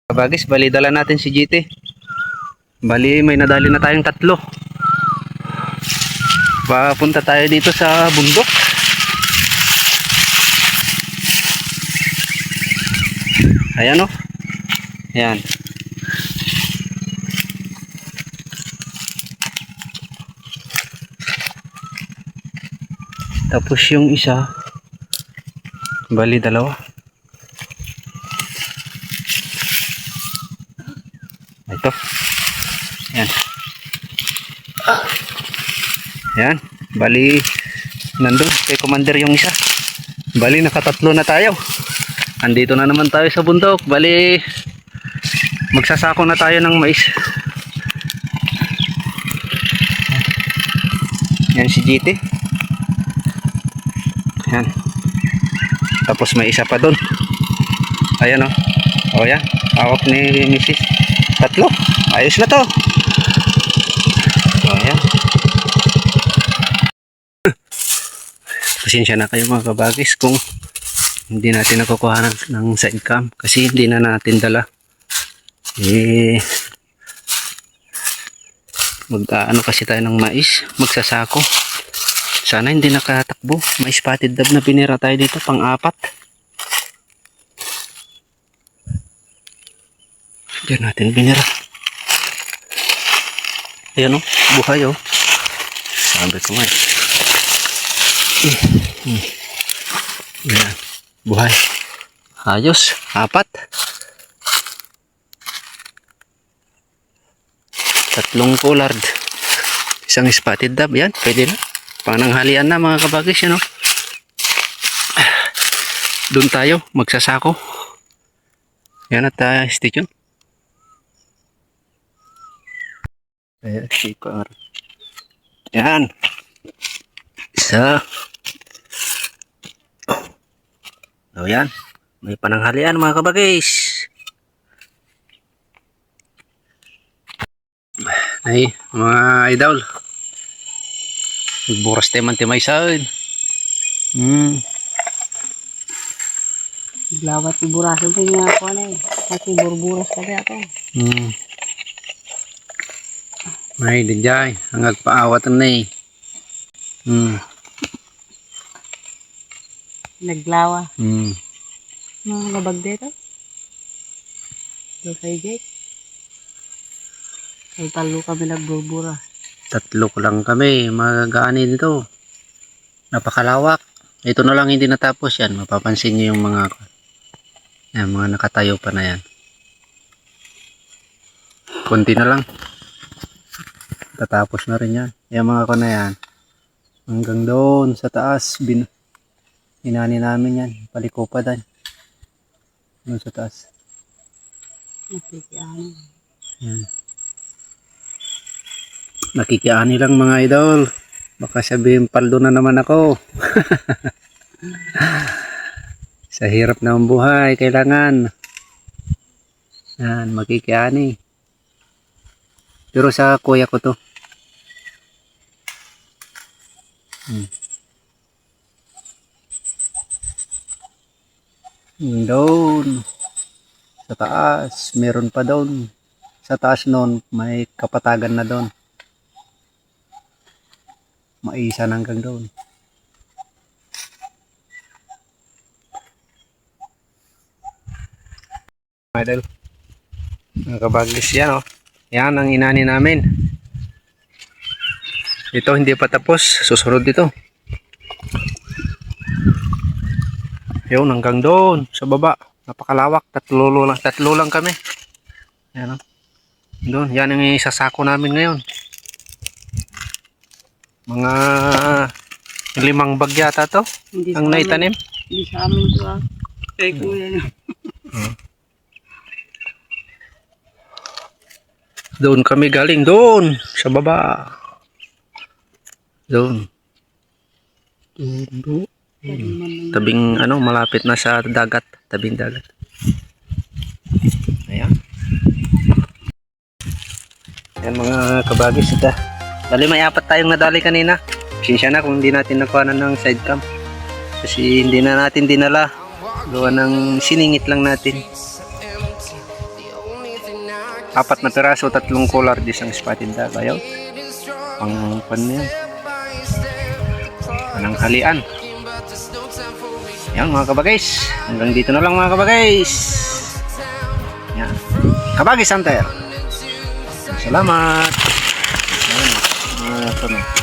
Kabagis, bali dala natin si GT. Bali may nadali na tayong 3. Papunta tayo dito sa bundok. Ayan o. Ayan. Tapos yung isa, bali 2. Ito. Ayan. Ayan. Bali nandun kay Commander yung isa. Bali naka-3 na tayo. Andito na naman tayo sa bundok. Bali magsasako na tayo ng mais. Yan si GT. Yan. Tapos may isa pa doon. Ayan o. O yan. Hawak ni Mrs. 3. Ayos na to. O yan. Pasensya na kayo mga kabagis kung hindi natin nakukuha ng side cam kasi hindi na natin dala. Mag-ano kasi tayo ng mais, magsasako. Sana hindi nakatakbo. May spotted dove na pinira tayo dito, pang-4. Diyan natin binira. Ayan o, buhay o. Sabi ko nga. Ayan, buhay. Ayos, 4. 3 pollard. Isang spotted dove. Yan, pwede na. Pananghalian na mga kabagis yan o. Doon tayo, magsasako. Yan at stay tuned. Ayan, sikar. Yan. Isa. O yan. May pananghalian mga kabagis. Ay, mga idol. Buras tayo man timay saan. Lawat iburaso pa niya ako na eh. Kasi burburas kasi ako. May dijay. Hanggang paawatan na eh. Naglawa. Mga labag dito. So kay Jake. Kay talo kami nagburbura. 3 ko lang kami. Magagaani dito. Napakalawak. Ito na lang hindi natapos yan. Mapapansin nyo yung mga nakatayo pa na yan. Konti na lang. Tatapos na rin yan. Yung mga ko na yan. Hanggang doon sa taas. Inani namin yan. Paliko pa dan. Doon sa taas. Nakikiano. Yan. Nakikiani lang mga idol. Baka sabihin paldo na naman ako. Sa hirap na ang buhay, kailangan. Yan, makikiani. Pero sa kuya ko to. Doon. Sa taas, meron pa doon. Sa taas noon, may kapatagan na doon. Maisa na hanggang doon. Idol. Nakabaglis yan oh. Yan ang inani namin. Ito hindi pa tapos. Susunod dito. Yun hanggang doon sa baba. Napakalawak. 3 lang kami. Yan oh. Doon. Yan ang isasako namin ngayon. Mga 5 bag yata to. Ang naitanim. Hindi sa amin to ah. Kay kuya na. Doon kami galing. Doon. Sa baba. Doon. Doon. Tabing malapit na sa dagat. Tabing dagat. Ayan. Ayan mga kabagis. Bali may 4 tayong nadali kanina. Pasensya na kung hindi natin nakuha ng side cam. Kasi hindi na natin dinala. Gawa ng siningit lang natin. 4 na piraso, 3 collar, isang spotted dog. Ayaw. Pang pan na yan. Anang halian. Yan mga kabagays. Hanggang dito na lang mga kabagays. Yan. Kabagis Hunter. Salamat. Yan. Ito na.